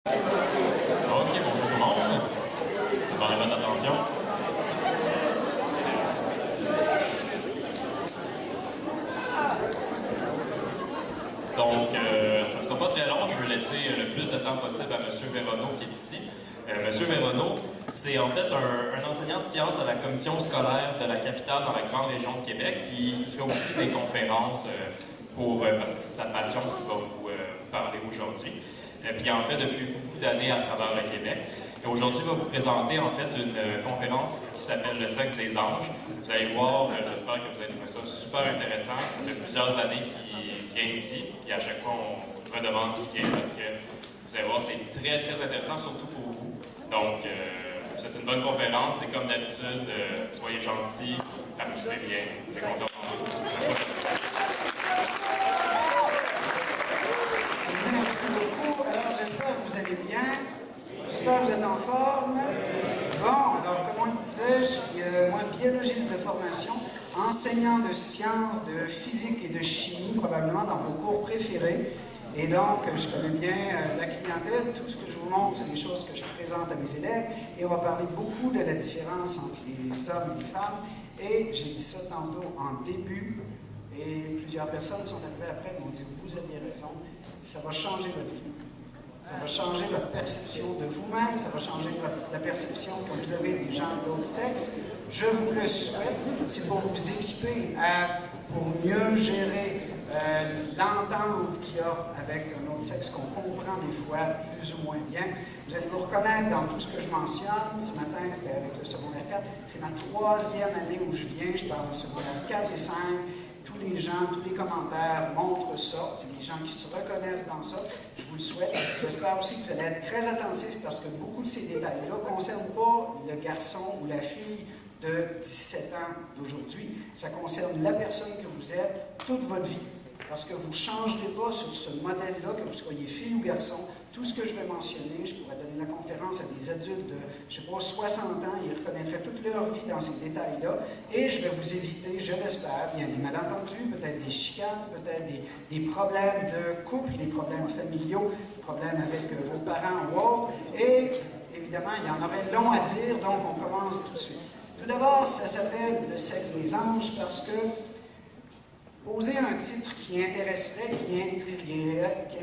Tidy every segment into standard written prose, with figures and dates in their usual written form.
Ok, bonjour tout le monde. Demandez votre attention. Donc, ça ne sera pas très long. Je veux laisser le plus de temps possible à M. Véronneau qui est ici. M. Véronneau, c'est en fait un enseignant de sciences à la commission scolaire de la capitale dans la grande région de Québec. Puis il fait aussi des conférences parce que c'est sa passion, ce qu'il va vous parler aujourd'hui. Puis il en fait depuis beaucoup d'années à travers le Québec. Et aujourd'hui, il va vous présenter en fait une conférence qui s'appelle Le sexe des anges. Vous allez voir, j'espère que vous allez trouver ça super intéressant. Ça fait plusieurs années qu'il vient ici, puis à chaque fois, on redemande qu'il vient parce que vous allez voir, c'est très, très intéressant, surtout pour vous. Donc, c'est une bonne conférence. C'est comme d'habitude, soyez gentils, participez bien. J'ai confiance en vous. Merci beaucoup. Alors, j'espère que vous allez bien. J'espère que vous êtes en forme. Bon, alors, comme on le disait, je suis moi biologiste de formation, enseignant de sciences, de physique et de chimie, probablement dans vos cours préférés. Et donc, je connais bien la clientèle. Tout ce que je vous montre, c'est des choses que je présente à mes élèves. Et on va parler beaucoup de la différence entre les hommes et les femmes. Et j'ai dit ça tantôt en début. Et plusieurs personnes sont arrivées après et m'ont dit « Vous aviez raison, ça va changer votre vie. Ça va changer votre perception de vous-même, ça va changer la perception que vous avez des gens de l'autre sexe. Je vous le souhaite. C'est pour vous équiper pour mieux gérer l'entente qu'il y a avec un autre sexe qu'on comprend des fois plus ou moins bien. Vous allez vous reconnaître dans tout ce que je mentionne. Ce matin, c'était avec le secondaire 4. C'est ma 3e année où je viens. Je parle de secondaire 4 et 5. Tous les gens, tous les commentaires montrent ça. C'est des gens qui se reconnaissent dans ça. Je vous le souhaite. J'espère aussi que vous allez être très attentifs parce que beaucoup de ces détails-là ne concernent pas le garçon ou la fille de 17 ans d'aujourd'hui. Ça concerne la personne que vous êtes toute votre vie. Parce que vous ne changerez pas sur ce modèle-là, que vous soyez fille ou garçon. Tout ce que je vais mentionner, je pourrais donner la conférence à des adultes de, je ne sais pas, 60 ans, ils reconnaîtraient toute leur vie dans ces détails-là. Et je vais vous éviter, je l'espère, bien des malentendus, peut-être des chicanes, peut-être des problèmes de couple, des problèmes familiaux, des problèmes avec vos parents ou autres. Et évidemment, il y en aurait long à dire, donc on commence tout de suite. Tout d'abord, ça s'appelle Le sexe des anges parce que poser un titre qui intéresserait, qui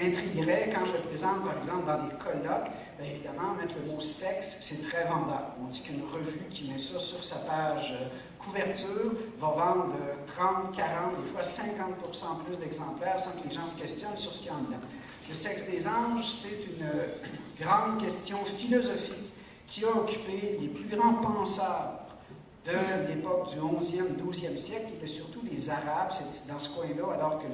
intriguerait quand je le présente, par exemple, dans des colloques, bien évidemment, mettre le mot sexe, c'est très vendeur. On dit qu'une revue qui met ça sur sa page couverture va vendre 30, 40, des fois 50% plus d'exemplaires sans que les gens se questionnent sur ce qu'il y a en dedans. Le sexe des anges, c'est une grande question philosophique qui a occupé les plus grands penseurs de l'époque du 11e, 12e siècle, qui étaient surtout les Arabes. C'est dans ce coin-là, alors que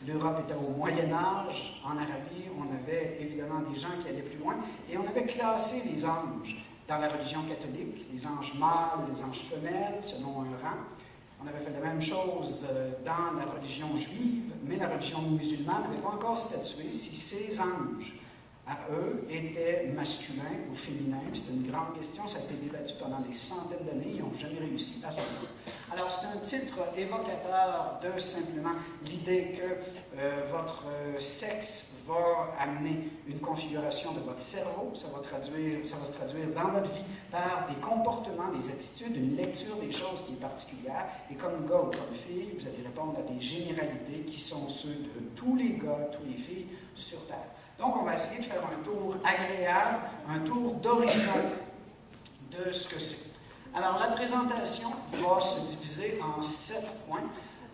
l'Europe était au Moyen-Âge, en Arabie, on avait évidemment des gens qui allaient plus loin, et on avait classé les anges dans la religion catholique, les anges mâles, les anges femelles, selon un rang. On avait fait la même chose dans la religion juive, mais la religion musulmane n'avait pas encore statué si ces anges à eux, étaient masculins ou féminins. C'est une grande question, ça a été débattu pendant des centaines d'années, ils n'ont jamais réussi à savoir. Alors, c'est un titre évocateur de simplement l'idée que votre sexe va amener une configuration de votre cerveau, ça va se traduire dans votre vie par des comportements, des attitudes, une lecture des choses qui est particulière, et comme gars ou comme fille, vous allez répondre à des généralités qui sont ceux de tous les gars, toutes les filles sur Terre. Donc, on va essayer de faire un tour agréable, un tour d'horizon de ce que c'est. Alors, la présentation va se diviser en 7 points.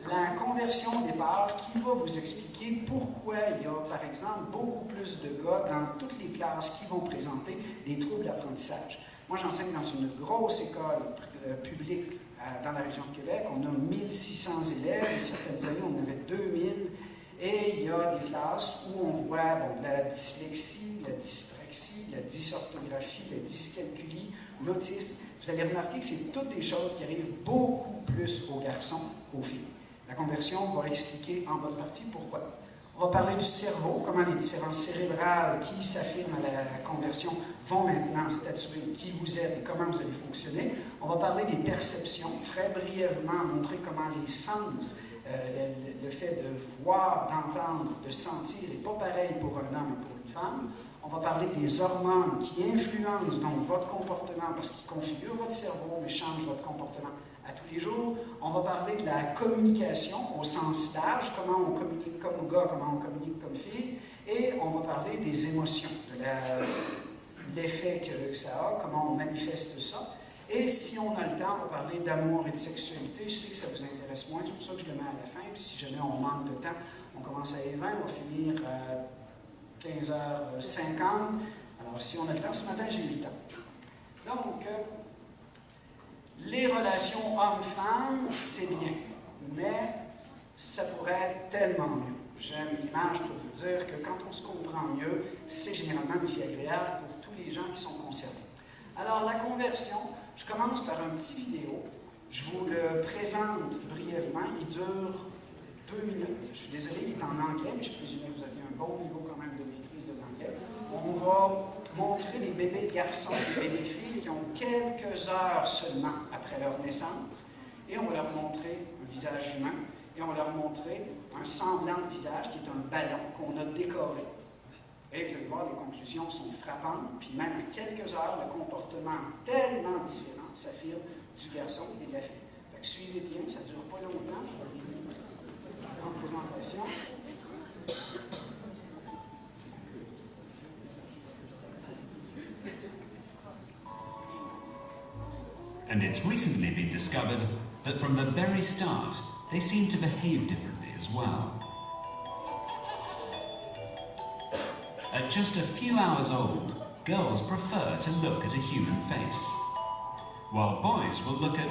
La conversion au départ qui va vous expliquer pourquoi il y a, par exemple, beaucoup plus de gars dans toutes les classes qui vont présenter des troubles d'apprentissage. Moi, j'enseigne dans une grosse école publique dans la région de Québec. On a 1600 élèves, et certaines années, on en avait 2000. Et il y a des classes où on voit la dyslexie, la dyspraxie, la dysorthographie, la dyscalculie, l'autisme. Vous allez remarquer que c'est toutes des choses qui arrivent beaucoup plus aux garçons qu'aux filles. La conversion va expliquer en bonne partie pourquoi. On va parler du cerveau, comment les différences cérébrales qui s'affirment à la conversion vont maintenant statuer qui vous êtes et comment vous allez fonctionner. On va parler des perceptions, très brièvement, montrer comment les sens, le fait de voir, d'entendre, de sentir n'est pas pareil pour un homme et pour une femme. On va parler des hormones qui influencent donc votre comportement parce qu'ils configurent votre cerveau mais changent votre comportement à tous les jours. On va parler de la communication au sens large, comment on communique comme gars, comment on communique comme fille. Et on va parler des émotions, de l'effet que ça a, comment on manifeste ça. Et si on a le temps, on va parler d'amour et de sexualité. Je sais que ça vous intéresse moins, c'est pour ça que je le mets à la fin. Puis si jamais on manque de temps, on commence à 20, on va finir à 15h50. Alors si on a le temps, ce matin j'ai eu le temps. Donc, les relations hommes-femmes, c'est bien, mais ça pourrait être tellement mieux. J'aime l'image pour vous dire que quand on se comprend mieux, c'est généralement une vie agréable pour tous les gens qui sont concernés. Alors, la conversion, je commence par un petit vidéo. Je vous le présente brièvement. Il dure 2 minutes. Je suis désolé, il est en anglais, mais je présumais que vous aviez un bon niveau quand même de maîtrise de l'anglais. On va montrer des bébés garçons et des bébés filles qui ont quelques heures seulement après leur naissance. Et on va leur montrer un visage humain. Et on va leur montrer un semblant de visage qui est un ballon qu'on a décoré. Et vous allez voir, les conclusions sont frappantes, puis même à quelques heures, le comportement tellement différent s'affirme du garçon et de la fille. Fait que suivez bien, ça ne dure pas longtemps, je vais aller en présentation. And it's recently been discovered that from the very start, they seem to behave differently as well. At just a few hours old, girls prefer to look at a human face, while boys will look at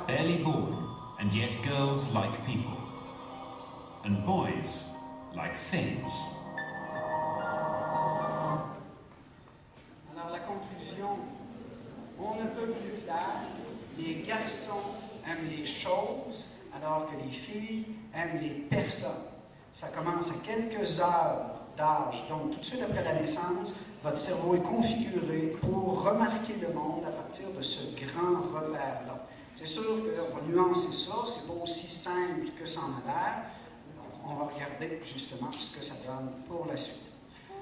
barely born, and yet girls like people, and boys like things. Alors la conclusion, on ne peut plus clair, les garçons aiment les choses, alors que les filles aiment les personnes. Ça commence à quelques heures d'âge, donc tout de suite après la naissance, votre cerveau est configuré pour remarquer le monde à partir de ce grand repère-là. C'est sûr qu'on va nuancer ça, c'est pas aussi simple que ça en a l'air. On va regarder justement ce que ça donne pour la suite.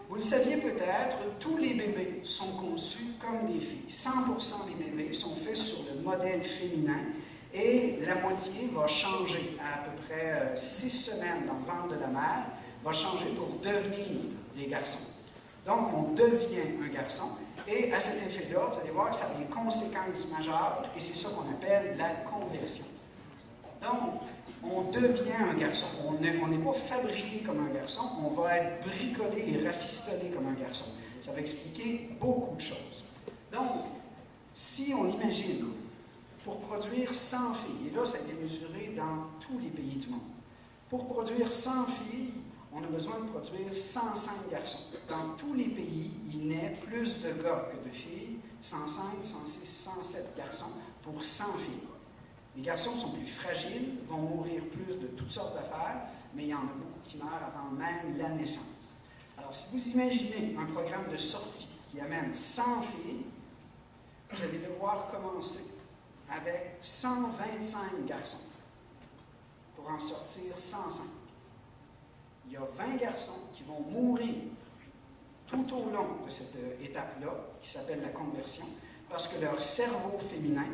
Vous le saviez peut-être, tous les bébés sont conçus comme des filles. 100% des bébés sont faits sur le modèle féminin. Et la moitié va changer à peu près 6 semaines dans le ventre de la mère, va changer pour devenir des garçons. Donc, on devient un garçon, et à cet effet-là, vous allez voir que ça a des conséquences majeures, et c'est ça qu'on appelle la conversion. Donc, on devient un garçon. On n'est pas fabriqué comme un garçon, on va être bricolé et rafistolé comme un garçon. Ça va expliquer beaucoup de choses. Donc, si on imagine pour produire 100 filles, et là, ça a été mesuré dans tous les pays du monde. Pour produire 100 filles, on a besoin de produire 105 garçons. Dans tous les pays, il naît plus de gars que de filles, 105, 106, 107 garçons pour 100 filles. Les garçons sont plus fragiles, vont mourir plus de toutes sortes d'affaires, mais il y en a beaucoup qui meurent avant même la naissance. Alors, si vous imaginez un programme de sortie qui amène 100 filles, vous allez devoir commencer avec 125 garçons pour en sortir 105. Il y a 20 garçons qui vont mourir tout au long de cette étape-là, qui s'appelle la conversion, parce que leur cerveau féminin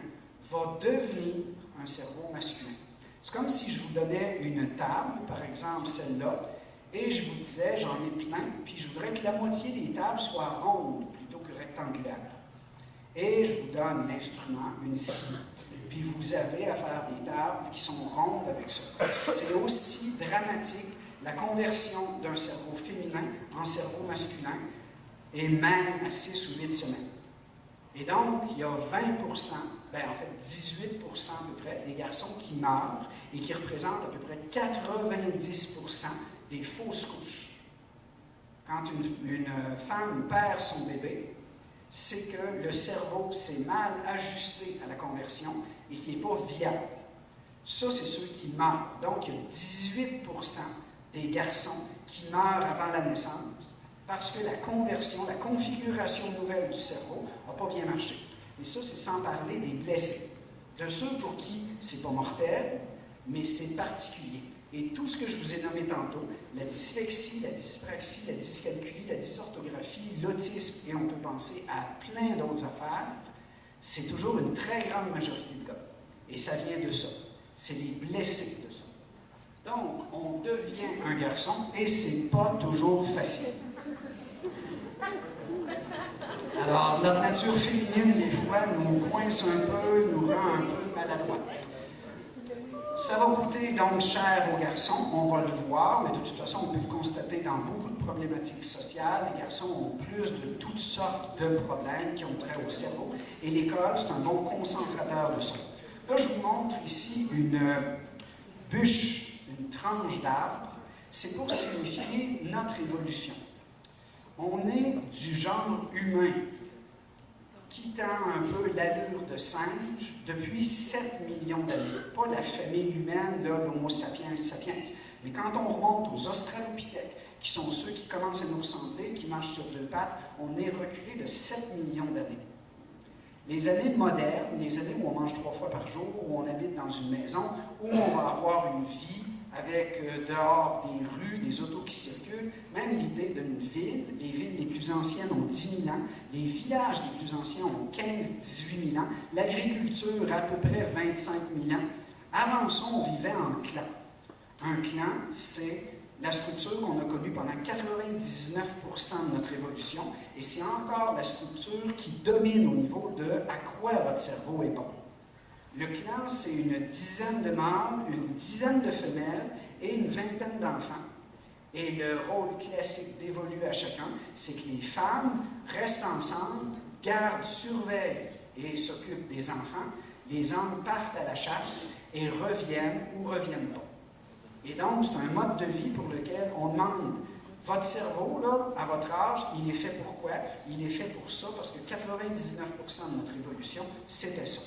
va devenir un cerveau masculin. C'est comme si je vous donnais une table, par exemple celle-là, et je vous disais, j'en ai plein, puis je voudrais que la moitié des tables soient rondes plutôt que rectangulaires. Et je vous donne l'instrument, une scie, puis vous avez à faire des tables qui sont rondes avec ça. C'est aussi dramatique, la conversion d'un cerveau féminin en cerveau masculin, et même à 6 ou 8 semaines. Et donc, il y a 20%, en fait 18% à peu près, des garçons qui meurent et qui représentent à peu près 90% des fausses couches. Quand une femme perd son bébé, c'est que le cerveau s'est mal ajusté à la conversion et qui n'est pas viable. Ça, c'est ceux qui meurent. Donc, il y a 18% des garçons qui meurent avant la naissance parce que la conversion, la configuration nouvelle du cerveau n'a pas bien marché. Et ça, c'est sans parler des blessés, de ceux pour qui c'est pas mortel, mais c'est particulier. Et tout ce que je vous ai nommé tantôt, la dyslexie, la dyspraxie, la dyscalculie, la dysorthographie, l'autisme, et on peut penser à plein d'autres affaires, c'est toujours une très grande majorité de gars. Et ça vient de ça. C'est les blessés de ça. Donc, on devient un garçon et c'est pas toujours facile. Alors, notre nature féminine, des fois, nous coince un peu, nous rend un peu maladroits. Ça va coûter donc cher aux garçons, on va le voir, mais de toute façon, on peut le constater dans beaucoup de problématiques sociales. Les garçons ont plus de toutes sortes de problèmes qui ont trait au cerveau. Et l'école, c'est un bon concentrateur de ça. Là, je vous montre ici une bûche, une tranche d'arbre. C'est pour signifier notre évolution. On est du genre humain, quittant un peu l'allure de singe depuis 7 millions d'années. Pas la famille humaine, l'Homo sapiens sapiens. Mais quand on remonte aux australopithèques, qui sont ceux qui commencent à nous ressembler, qui marchent sur deux pattes, on est reculé de 7 millions d'années. Les années modernes, les années où on mange 3 fois par jour, où on habite dans une maison, où on va avoir une vie avec dehors des rues, des autos qui circulent, même l'idée d'une ville. Les villes les plus anciennes ont 10 000 ans, les villages les plus anciens ont 15-18 000 ans, l'agriculture à peu près 25 000 ans. Avant ça, on vivait en clan. Un clan, c'est la structure qu'on a connue pendant 99% de notre évolution, et c'est encore la structure qui domine au niveau de à quoi votre cerveau est bon. Le clan, c'est une dizaine de mâles, une dizaine de femelles et une vingtaine d'enfants. Et le rôle classique dévolu à chacun, c'est que les femmes restent ensemble, gardent, surveillent et s'occupent des enfants. Les hommes partent à la chasse et reviennent ou reviennent pas. Et donc, c'est un mode de vie pour lequel on demande votre cerveau, là, à votre âge, il est fait pour quoi? Il est fait pour ça, parce que 99% de notre évolution, c'était ça.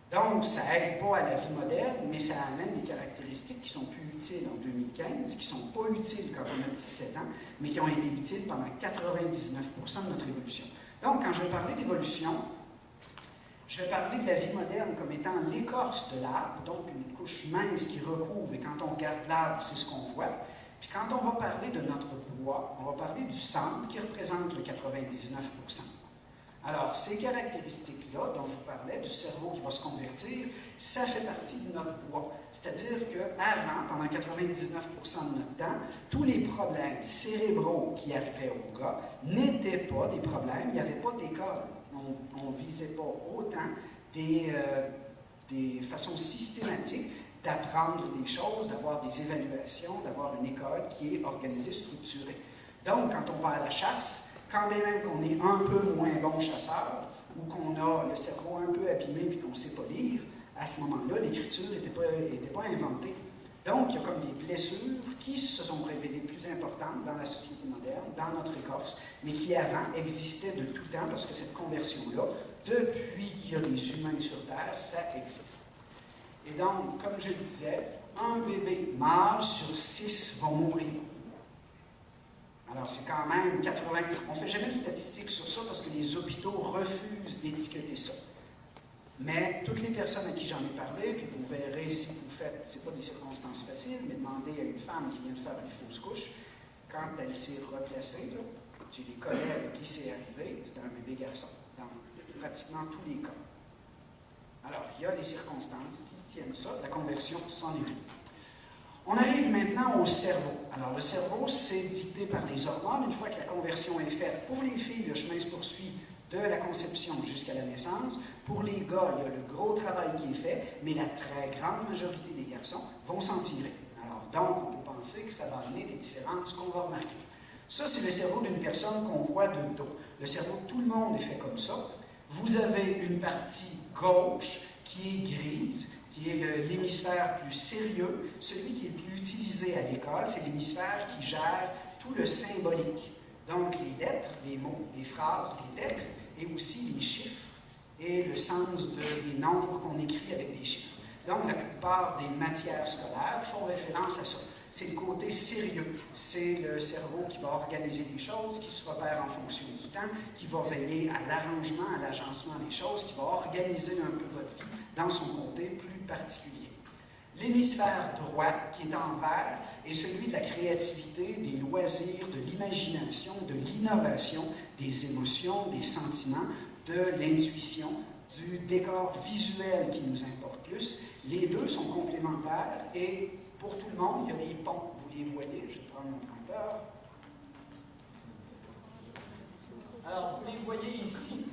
Donc, ça n'aide pas à la vie moderne, mais ça amène des caractéristiques qui sont plus utiles en 2015, qui ne sont pas utiles quand on a 17 ans, mais qui ont été utiles pendant 99% de notre évolution. Donc, quand je vais parler d'évolution, je vais parler de la vie moderne comme étant l'écorce de l'arbre, donc une couche mince qui recouvre, et quand on regarde l'arbre, c'est ce qu'on voit. Puis quand on va parler de notre bois, on va parler du centre qui représente le 99%. Alors, ces caractéristiques-là, dont je vous parlais, du cerveau qui va se convertir, ça fait partie de notre bois. C'est-à-dire qu'avant, pendant 99% de notre temps, tous les problèmes cérébraux qui arrivaient aux gars n'étaient pas des problèmes, il n'y avait pas d'école. On ne visait pas autant des façons systématiques d'apprendre des choses, d'avoir des évaluations, d'avoir une école qui est organisée, structurée. Donc, quand on va à la chasse, quand bien même qu'on est un peu moins bon chasseur, ou qu'on a le cerveau un peu abîmé et qu'on ne sait pas lire, à ce moment-là, l'écriture n'était pas inventée. Donc, il y a comme des blessures qui se sont révélées plus importantes dans la société moderne, dans notre écorce, mais qui avant existaient de tout temps, parce que cette conversion-là, depuis qu'il y a des humains sur Terre, ça existe. Et donc, comme je le disais, un bébé mâle sur 6 va mourir. Alors, c'est quand même 80... On ne fait jamais de statistiques sur ça parce que les hôpitaux refusent d'étiqueter ça. Mais toutes les personnes à qui j'en ai parlé, puis vous verrez si vous faites, c'est pas des circonstances faciles, mais demandez à une femme qui vient de faire une fausse couche, quand elle s'est replacée, là, j'ai des collègues à qui c'est arrivé, c'était un bébé garçon, dans pratiquement tous les cas. Alors, il y a des circonstances qui tiennent ça, la conversion, c'en est une. On arrive maintenant au cerveau. Alors, le cerveau, c'est dicté par les hormones. Une fois que la conversion est faite, pour les filles, le chemin se poursuit de la conception jusqu'à la naissance. Pour les gars, il y a le gros travail qui est fait, mais la très grande majorité des garçons vont s'en tirer. Alors, donc, on peut penser que ça va amener des différences qu'on va remarquer. Ça, c'est le cerveau d'une personne qu'on voit de dos. Le cerveau de tout le monde est fait comme ça. Vous avez une partie gauche qui est grise, qui est l'hémisphère plus sérieux, celui qui est le plus utilisé à l'école, c'est l'hémisphère qui gère tout le symbolique. Donc, les lettres, les mots, les phrases, les textes, et aussi les chiffres, et le sens des nombres qu'on écrit avec des chiffres. Donc, la plupart des matières scolaires font référence à ça. C'est le côté sérieux. C'est le cerveau qui va organiser les choses, qui se repère en fonction du temps, qui va veiller à l'arrangement, à l'agencement des choses, qui va organiser un peu votre vie dans son côté plus particulier. L'hémisphère droit, qui est en vert, est celui de la créativité, des loisirs, de l'imagination, de l'innovation, des émotions, des sentiments, de l'intuition, du décor visuel qui nous importe plus. Les deux sont complémentaires et pour tout le monde, il y a des ponts. Vous les voyez, je vais prendre mon pointeur. Alors, vous les voyez ici.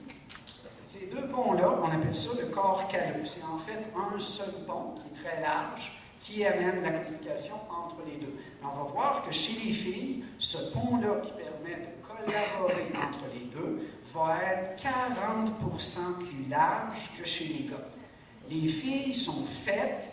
Ces deux ponts-là, on appelle ça le corps calleux. C'est en fait un seul pont qui est très large, qui amène la communication entre les deux. Mais on va voir que chez les filles, ce pont-là qui permet de collaborer entre les deux va être 40% plus large que chez les gars. Les filles sont faites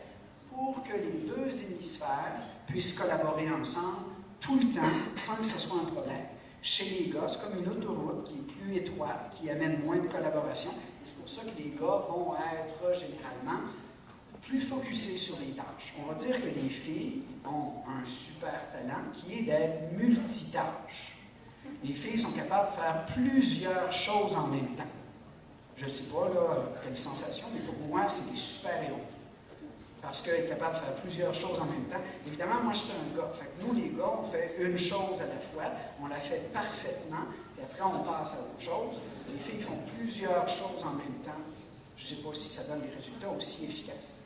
pour que les deux hémisphères puissent collaborer ensemble tout le temps sans que ce soit un problème. Chez les gars, c'est comme une autoroute qui est plus étroite, qui amène moins de collaboration. C'est pour ça que les gars vont être généralement plus focusés sur les tâches. On va dire que les filles ont un super talent qui est d'être multitâches. Les filles sont capables de faire plusieurs choses en même temps. Je ne sais pas là, quelle sensation, mais pour moi, c'est des super-héros. Parce qu'être capable de faire plusieurs choses en même temps. Évidemment, moi, je suis un gars. Fait que nous, les gars, on fait une chose à la fois, on la fait parfaitement, et après, on passe à autre chose. Les filles font plusieurs choses en même temps. Je ne sais pas si ça donne des résultats aussi efficaces.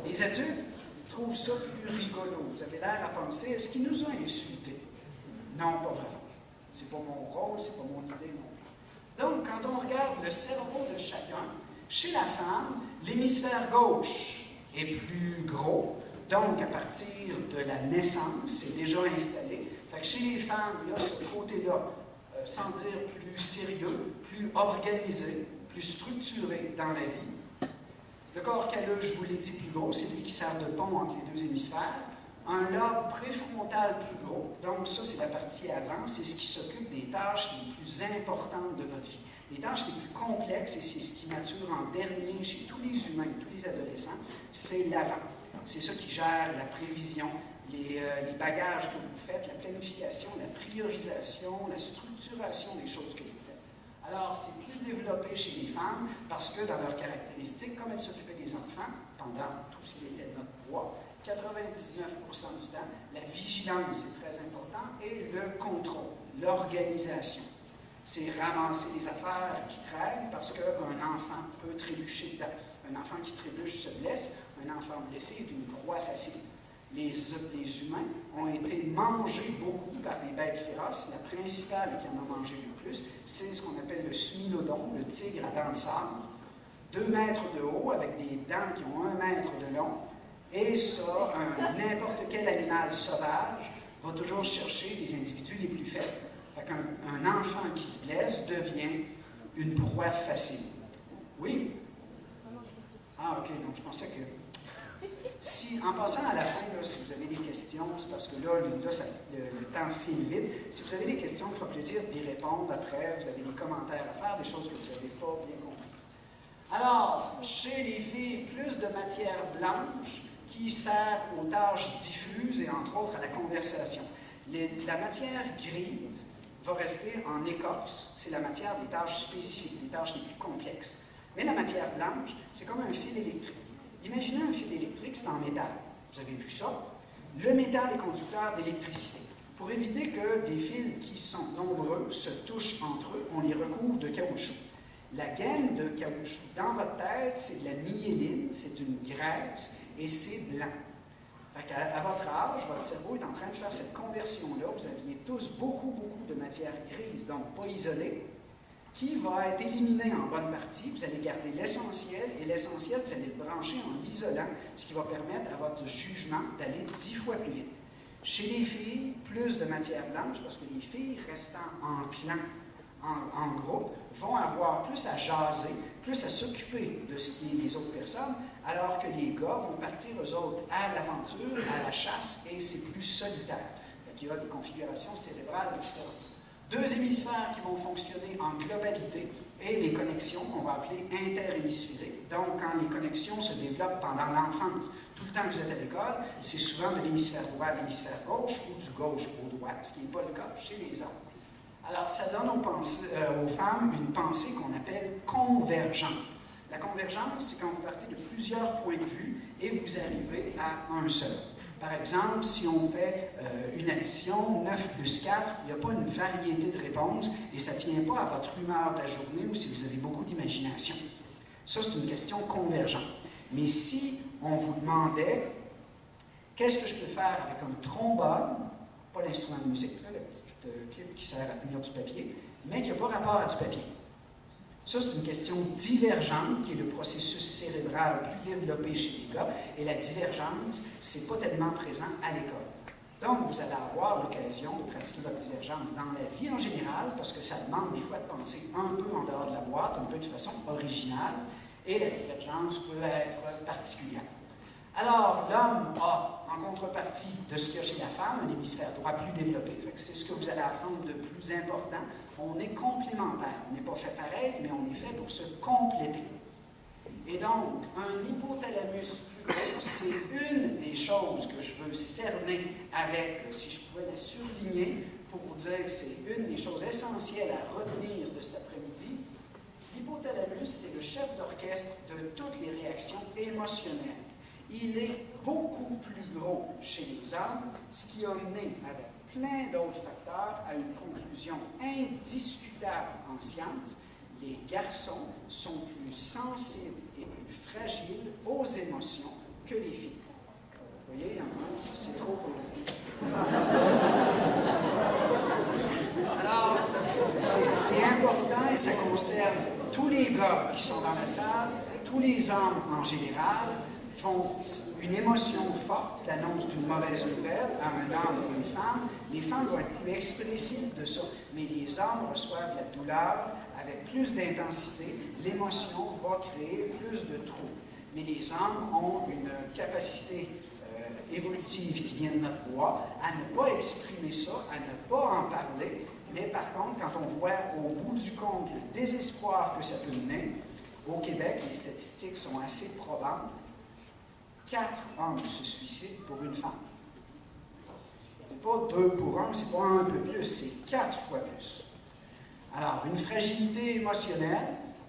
Les adultes trouvent ça plus rigolo. Vous avez l'air à penser, est-ce qu'il nous a insultés? Non, pas vraiment. C'est pas mon rôle, c'est pas mon idée non plus. Donc, quand on regarde le cerveau de chacun, chez la femme, l'hémisphère gauche est plus gros. Donc, à partir de la naissance, c'est déjà installé. Fait que chez les femmes, il y a ce côté-là, sans dire plus sérieux, plus organisé, plus structuré dans la vie. Le corps calleux, je vous l'ai dit, plus gros, c'est lui qui sert de pont entre les deux hémisphères. Un lobe préfrontal plus gros, donc ça, c'est la partie avant, c'est ce qui s'occupe des tâches les plus importantes de votre vie. Les tâches les plus complexes, et c'est ce qui mature en dernier chez tous les humains, tous les adolescents, c'est l'avant. C'est ça qui gère la prévision, les bagages que vous faites, la planification, la priorisation, la structuration des choses que vous faites. Alors, c'est plus développé chez les femmes parce que dans leurs caractéristiques, comme elles s'occupaient des enfants pendant tout ce qui était notre poids, 99% du temps, la vigilance est très important et le contrôle, l'organisation. C'est ramasser les affaires qui traînent parce qu'un enfant peut trébucher dedans. Un enfant qui trébuche se blesse, un enfant blessé est une proie facile. Les humains ont été mangés beaucoup par des bêtes féroces. La principale qui en a mangé le plus, c'est ce qu'on appelle le smilodon, le tigre à dents de sabre. 2 mètres de haut avec des dents qui ont 1 mètre de long. Et ça, n'importe quel animal sauvage va toujours chercher les individus les plus faibles. Fait qu'un enfant qui se blesse devient une proie facile. Oui? Ah, OK. Donc, je pensais que... Si, en passant à la fin, là, si vous avez des questions, c'est parce que là, le temps file vite. Si vous avez des questions, il me fera plaisir d'y répondre après. Vous avez des commentaires à faire, des choses que vous n'avez pas bien comprises. Alors, chez les filles, plus de matière blanche qui sert aux tâches diffuses et entre autres à la conversation. La matière grise va rester en écorce. C'est la matière des tâches spécifiques, des tâches les plus complexes. Mais la matière blanche, c'est comme un fil électrique. Imaginez un fil électrique, c'est en métal. Vous avez vu ça? Le métal est conducteur d'électricité. Pour éviter que des fils qui sont nombreux se touchent entre eux, on les recouvre de caoutchouc. La gaine de caoutchouc dans votre tête, c'est de la myéline, c'est une graisse, et c'est blanc. Fait qu'à votre âge, votre cerveau est en train de faire cette conversion-là. Vous aviez tous beaucoup de matière grise, donc pas isolée, qui va être éliminé en bonne partie. Vous allez garder l'essentiel, et l'essentiel, vous allez le brancher en l'isolant, ce qui va permettre à votre jugement d'aller 10 fois plus vite. Chez les filles, plus de matière blanche, parce que les filles restant en clan, en groupe, vont avoir plus à jaser, plus à s'occuper de ce qui est des autres personnes, alors que les gars vont partir, eux autres, à l'aventure, à la chasse, et c'est plus solitaire. Il y a des configurations cérébrales différentes. 2 hémisphères qui vont fonctionner en globalité et des connexions qu'on va appeler interhémisphériques. Donc, quand les connexions se développent pendant l'enfance, tout le temps que vous êtes à l'école, c'est souvent de l'hémisphère droit à l'hémisphère gauche ou du gauche au droit, ce qui n'est pas le cas chez les hommes. Alors, ça donne aux femmes une pensée qu'on appelle convergente. La convergence, c'est quand vous partez de plusieurs points de vue et vous arrivez à un seul. Par exemple, si on fait une addition, 9 plus 4, il n'y a pas une variété de réponses et ça ne tient pas à votre humeur de la journée ou si vous avez beaucoup d'imagination. Ça, c'est une question convergente. Mais si on vous demandait qu'est-ce que je peux faire avec un trombone, pas l'instrument de musique, là, le petit clip qui sert à tenir du papier, mais qui n'a pas rapport à du papier. Ça, c'est une question divergente, qui est le processus cérébral plus développé chez les gars, et la divergence, c'est pas tellement présent à l'école. Donc, vous allez avoir l'occasion de pratiquer votre divergence dans la vie en général, parce que ça demande des fois de penser un peu en dehors de la boîte, un peu de façon originale, et la divergence peut être particulière. Alors, l'homme a, en contrepartie de ce qu'il y a chez la femme, un hémisphère droit plus développé. C'est ce que vous allez apprendre de plus important. On est complémentaires. On n'est pas fait pareil, mais on est fait pour se compléter. Et donc, un hypothalamus plus gros, c'est une des choses que je veux cerner avec, si je pouvais la surligner, pour vous dire que c'est une des choses essentielles à retenir de cet après-midi. L'hypothalamus, c'est le chef d'orchestre de toutes les réactions émotionnelles. Il est beaucoup plus gros chez les hommes, ce qui a mené, avec plein d'autres facteurs, à une conclusion indiscutable en sciences. Les garçons sont plus sensibles et plus fragiles aux émotions que les filles. Vous voyez, il y en a un, c'est trop pour lui. Alors, c'est important et ça concerne tous les gars qui sont dans la salle, tous les hommes en général, font une émotion forte, l'annonce d'une mauvaise nouvelle à un homme ou une femme. Les femmes vont être plus expressives de ça, mais les hommes reçoivent la douleur avec plus d'intensité. L'émotion va créer plus de troubles. Mais les hommes ont une capacité évolutive qui vient de notre bois à ne pas exprimer ça, à ne pas en parler. Mais par contre, quand on voit au bout du compte le désespoir que ça peut mener, au Québec, les statistiques sont assez probantes. 4 hommes se suicident pour une femme. C'est pas 2 pour 1, c'est pas un peu plus, c'est 4 fois plus. Alors, une fragilité émotionnelle,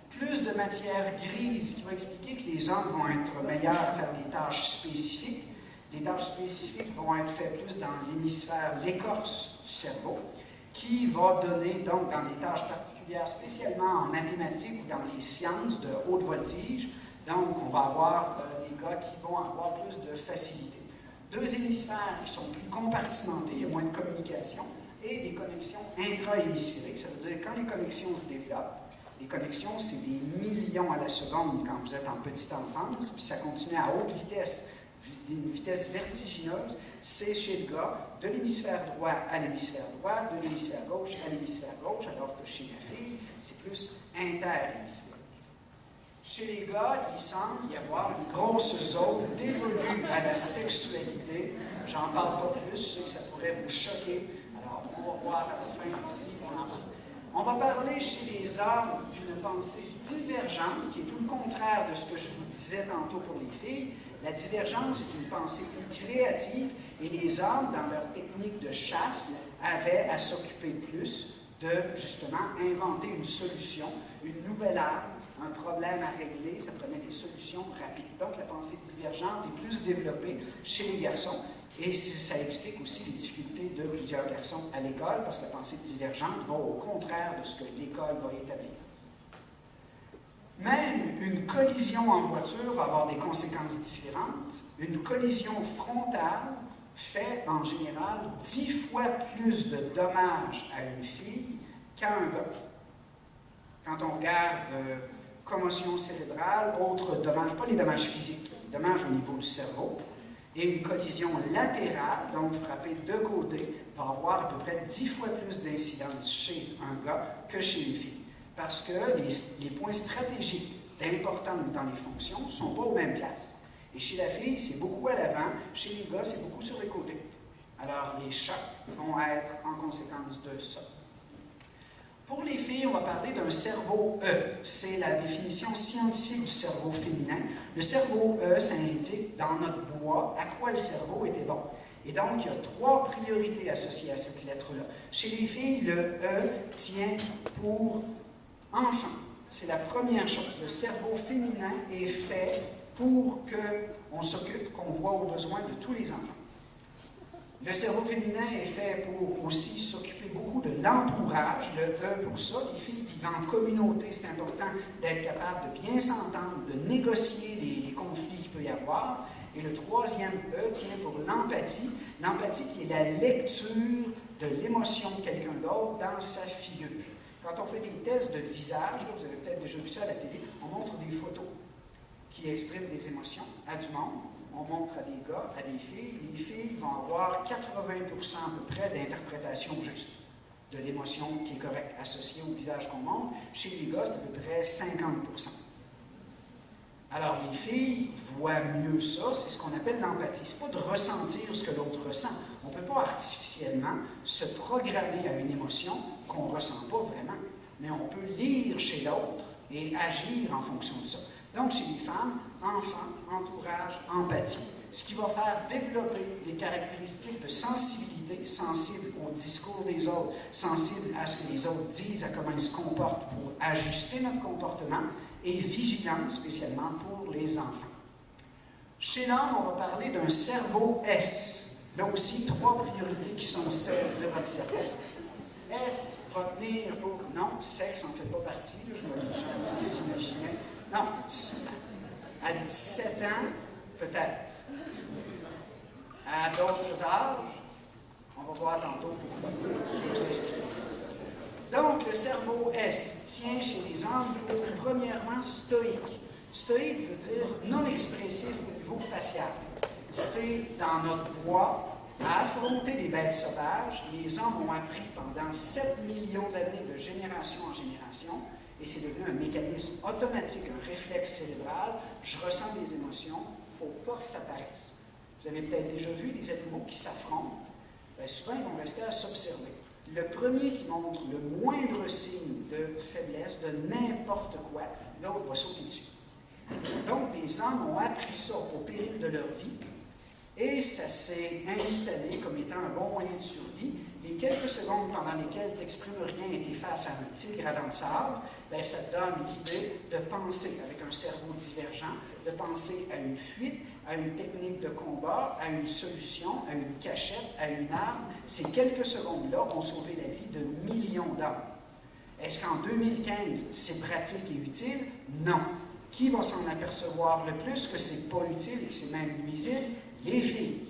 plus de matière grise qui va expliquer que les hommes vont être meilleurs à faire des tâches spécifiques. Les tâches spécifiques vont être faites plus dans l'hémisphère, l'écorce du cerveau, qui va donner donc dans des tâches particulières, spécialement en mathématiques ou dans les sciences de haute voltige. Donc, on va avoir des gars qui vont avoir plus de facilité. 2 hémisphères qui sont plus compartimentés, il y a moins de communication, et des connexions intra-hémisphériques. Ça veut dire que quand les connexions se développent, les connexions, c'est des millions à la seconde quand vous êtes en petite enfance, puis ça continue à haute vitesse, une vitesse vertigineuse, c'est chez le gars de l'hémisphère droit à l'hémisphère droit, de l'hémisphère gauche à l'hémisphère gauche, alors que chez la fille, c'est plus interhémisphérique. Chez les gars, il semble y avoir une grosse zone dévolue à la sexualité. J'en parle pas plus, je sais que ça pourrait vous choquer. Alors, on va voir à la fin ici. On va parler chez les hommes d'une pensée divergente, qui est tout le contraire de ce que je vous disais tantôt pour les filles. La divergence est une pensée plus créative, et les hommes, dans leur technique de chasse, avaient à s'occuper plus de, justement, inventer une solution, une nouvelle arme, un problème à régler, ça prenait des solutions rapides. Donc, la pensée divergente est plus développée chez les garçons, et ça explique aussi les difficultés de plusieurs garçons à l'école, parce que la pensée divergente va au contraire de ce que l'école va établir. Même une collision en voiture va avoir des conséquences différentes. Une collision frontale fait en général 10 fois plus de dommages à une fille qu'à un gars. Quand on regarde commotion cérébrale, autres dommages, pas les dommages physiques, les dommages au niveau du cerveau, et une collision latérale, donc frappée de côté, va avoir à peu près 10 fois plus d'incidence chez un gars que chez une fille. Parce que les points stratégiques d'importance dans les fonctions ne sont pas aux mêmes places. Et chez la fille, c'est beaucoup à l'avant, chez les gars, c'est beaucoup sur les côtés. Alors, les chocs vont être en conséquence de ça. Pour les filles, on va parler d'un cerveau E. C'est la définition scientifique du cerveau féminin. Le cerveau E, ça indique dans notre bois à quoi le cerveau était bon. Et donc, il y a 3 priorités associées à cette lettre-là. Chez les filles, le E tient pour enfant. C'est la première chose. Le cerveau féminin est fait pour qu'on s'occupe, qu'on voit aux besoins de tous les enfants. Le cerveau féminin est fait pour aussi s'occuper beaucoup de l'entourage, le E pour ça. Les filles vivant en communauté, c'est important d'être capable de bien s'entendre, de négocier les conflits qu'il peut y avoir. Et le troisième E tient pour l'empathie. L'empathie qui est la lecture de l'émotion de quelqu'un d'autre dans sa figure. Quand on fait des tests de visage, là, vous avez peut-être déjà vu ça à la télé, on montre des photos qui expriment des émotions à du monde. On montre à des gars, à des filles. Les filles vont avoir 80% à peu près d'interprétation juste de l'émotion qui est correcte, associée au visage qu'on montre. Chez les gars, c'est à peu près 50%. Alors, les filles voient mieux ça, c'est ce qu'on appelle l'empathie. Ce n'est pas de ressentir ce que l'autre ressent. On ne peut pas artificiellement se programmer à une émotion qu'on ne ressent pas vraiment, mais on peut lire chez l'autre et agir en fonction de ça. Donc, chez les femmes, enfants, entourage, empathie, ce qui va faire développer des caractéristiques de sensibilité, sensible au discours des autres, sensible à ce que les autres disent, à comment ils se comportent pour ajuster notre comportement, et vigilante spécialement pour les enfants. Chez l'homme, on va parler d'un cerveau S. Là aussi, 3 priorités qui sont celles de votre cerveau. S va tenir pour... Non, sexe n'en fait pas partie, là, je m'imaginais. Non, à 17 ans, peut-être. À d'autres âges, on va voir tantôt pourquoi. Je vais vous expliquer. Donc, le cerveau S tient chez les hommes pour, premièrement, stoïque. Stoïque veut dire non expressif au niveau facial. C'est dans notre bois à affronter les bêtes sauvages. Les hommes ont appris pendant 7 millions d'années de génération en génération, et c'est devenu un mécanisme automatique, un réflexe cérébral. Je ressens des émotions, il ne faut pas que ça paraisse. Vous avez peut-être déjà vu des animaux qui s'affrontent. Bien, souvent, ils vont rester à s'observer. Le premier qui montre le moindre signe de faiblesse, de n'importe quoi, l'autre va sauter dessus. Donc, des hommes ont appris ça au péril de leur vie, et ça s'est installé comme étant un bon moyen de survie. Les quelques secondes pendant lesquelles tu n'exprimes rien et tu es face à un tigre à dents de sable, bien, ça te donne l'idée de penser avec un cerveau divergent, de penser à une fuite, à une technique de combat, à une solution, à une cachette, à une arme. Ces quelques secondes-là ont sauvé la vie de millions d'hommes. Est-ce qu'en 2015, c'est pratique et utile? Non. Qui va s'en apercevoir le plus que c'est pas utile et que c'est même nuisible? Les filles.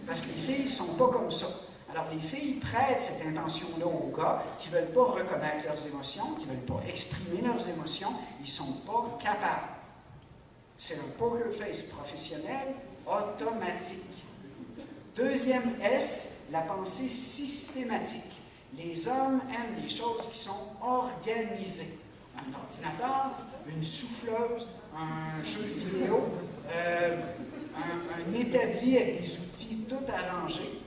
Parce que les filles ne sont pas comme ça. Alors, les filles prêtent cette intention-là aux gars qui ne veulent pas reconnaître leurs émotions, qui ne veulent pas exprimer leurs émotions. Ils ne sont pas capables. C'est un poker face professionnel automatique. Deuxième S, la pensée systématique. Les hommes aiment les choses qui sont organisées. Un ordinateur, une souffleuse, un jeu vidéo, un établi avec des outils tout arrangés.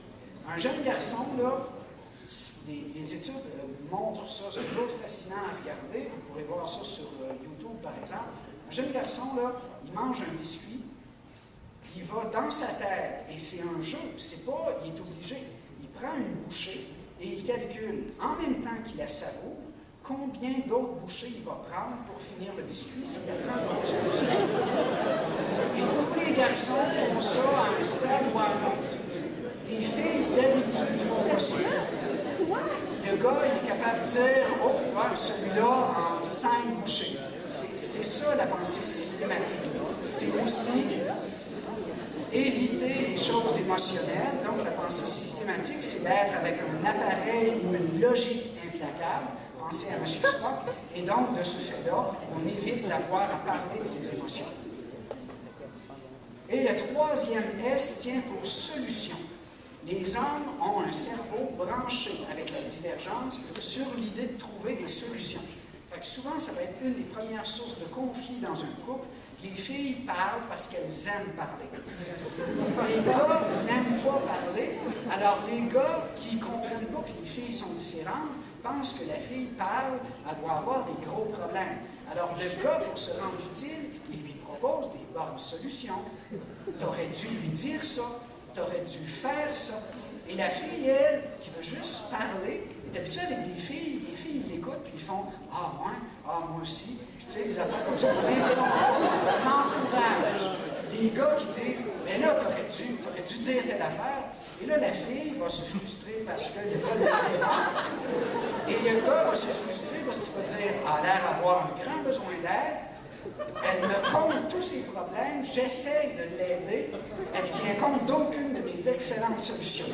Un jeune garçon, là, des études montrent ça, c'est toujours fascinant à regarder. Vous pourrez voir ça sur YouTube, par exemple. Un jeune garçon, là, il mange un biscuit, il va dans sa tête, et c'est un jeu, c'est pas, il est obligé. Il prend une bouchée et il calcule, en même temps qu'il la savoure, combien d'autres bouchées il va prendre pour finir le biscuit s'il apprend une grosse bouchée. Et tous les garçons font ça à un stade ou à un autre. Les filles, d'habitude, font pas ça. Le gars, il est capable de dire « Oh, ouais, celui-là en 5 bouchées ». C'est ça la pensée systématique. C'est aussi éviter les choses émotionnelles. Donc, la pensée systématique, c'est d'être avec un appareil ou une logique implacable. Pensez à M. Spock. Et donc, de ce fait-là, on évite d'avoir à parler de ses émotions. Et le troisième S tient pour solution. Les hommes ont un cerveau branché avec la divergence sur l'idée de trouver des solutions. Fait que souvent, ça va être une des premières sources de conflit dans un couple. Les filles parlent parce qu'elles aiment parler. Les gars n'aiment pas parler. Alors, les gars qui ne comprennent pas que les filles sont différentes pensent que la fille parle, elle doit avoir des gros problèmes. Alors, le gars, pour se rendre utile, il lui propose des bonnes solutions. Tu aurais dû lui dire ça. Tu aurais dû faire ça. Et la fille, elle, qui veut juste parler, est habituée avec des filles. Les filles, ils l'écoutent, écoutent, puis ils font « Ah, ouais, ah, moi aussi. » Puis tu sais, des affaires comme ça. Mais non, on encourage les gars qui disent « Mais là, t'aurais dû dire telle affaire. » Et là, la fille va se frustrer parce que le gars l'a dit. Et le gars va se frustrer parce qu'il va dire « A l'air d'avoir un grand besoin d'aide. Elle me compte tous ses problèmes, j'essaie de l'aider, elle tient compte d'aucune de mes excellentes solutions. »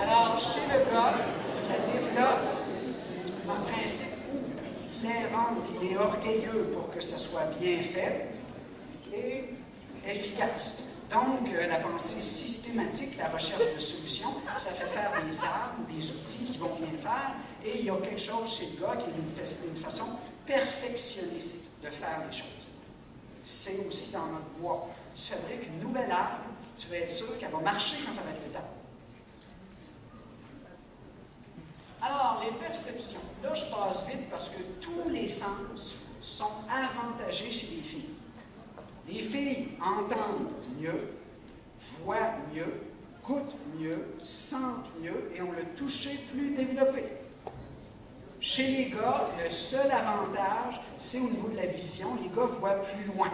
Alors, chez le gars, ça développe un principe où ce qu'il invente, il est orgueilleux pour que ça soit bien fait et efficace. Donc, la pensée systématique, la recherche de solutions, ça fait faire des armes, des outils qui vont bien faire, et il y a quelque chose chez le gars qui est une façon perfectionniste de faire les choses. C'est aussi dans notre bois. Tu fabriques une nouvelle arme, tu vas être sûr qu'elle va marcher quand ça va être le temps. Alors, les perceptions. Là, je passe vite parce que tous les sens sont avantagés chez les filles. Les filles entendent mieux, voient mieux, goûtent mieux, sentent mieux et ont le toucher plus développé. Chez les gars, le seul avantage, c'est au niveau de la vision. Les gars voient plus loin.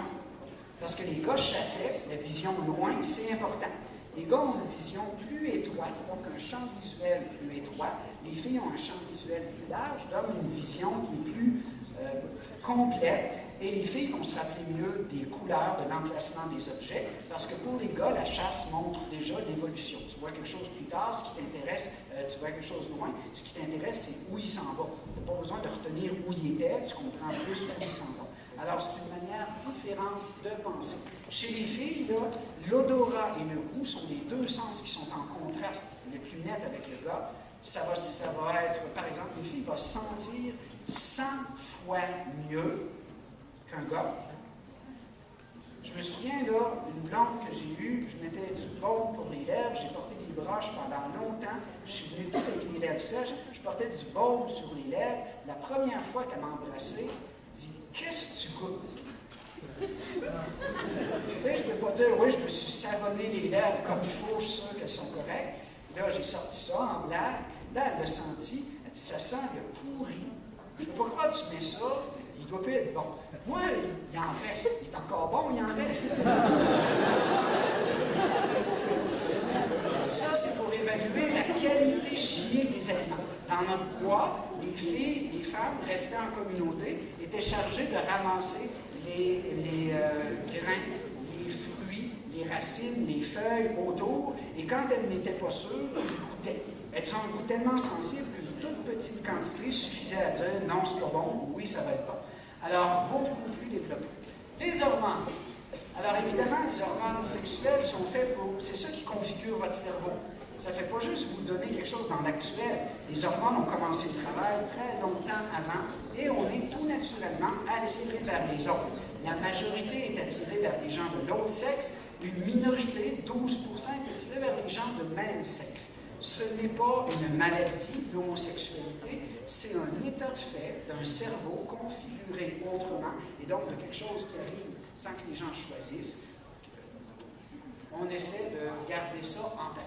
Parce que les gars chassaient, la vision loin, c'est important. Les gars ont une vision plus étroite, donc un champ visuel plus étroit. Les filles ont un champ visuel plus large, donc une vision qui est plus complète. Et les filles vont se rappeler mieux des couleurs, de l'emplacement des objets, parce que pour les gars, la chasse montre déjà l'évolution. Tu vois quelque chose plus tard, ce qui t'intéresse, tu vois quelque chose loin, ce qui t'intéresse, c'est où il s'en va. Tu n'as pas besoin de retenir où il était, tu comprends plus où il s'en va. Alors, c'est une manière différente de penser. Chez les filles, l'odorat et le goût sont les deux sens qui sont en contraste les plus nets avec le gars. Ça va être, par exemple, une fille va sentir 100 fois mieux qu'un gars. Je me souviens, là, une blonde que j'ai eue, je mettais du baume pour les lèvres, j'ai porté des broches pendant longtemps, je suis venue toute avec les lèvres sèches, je portais du baume sur les lèvres. La première fois qu'elle m'a embrassé, elle dit « Qu'est-ce que tu goûtes? » Tu sais, je ne peux pas dire « Oui, je me suis savonné les lèvres comme il faut, je suis sûr qu'elles sont correctes. » Là, j'ai sorti ça en blague. Là, elle l'a senti. Elle dit « Ça sent le pourri. » Je ne peux pas croire que tu mets ça. Il doit plus être bon. Moi, il en reste. Il est encore bon, il en reste. Ça, c'est pour évaluer la qualité chimique des aliments. Dans notre bois, les filles, les femmes restaient en communauté, étaient chargées de ramasser les grains, les fruits, les racines, les feuilles autour, et quand elles n'étaient pas sûres, elles goûtaient. Elles ont un goût tellement sensible qu'une toute petite quantité suffisait à dire « Non, c'est pas bon » ou « Oui, ça va être bon ». Alors, beaucoup plus développé. Les hormones. Alors, évidemment, les hormones sexuelles sont faites pour... C'est ça qui configure votre cerveau. Ça ne fait pas juste vous donner quelque chose dans l'actuel. Les hormones ont commencé le travail très longtemps avant et on est tout naturellement attiré vers les autres. La majorité est attirée vers des gens de l'autre sexe. Une minorité, 12%, est attirée vers des gens de même sexe. Ce n'est pas une maladie, l'homosexualité, c'est un état de fait d'un cerveau configuré autrement et donc de quelque chose qui arrive sans que les gens choisissent. On essaie de garder ça en tête.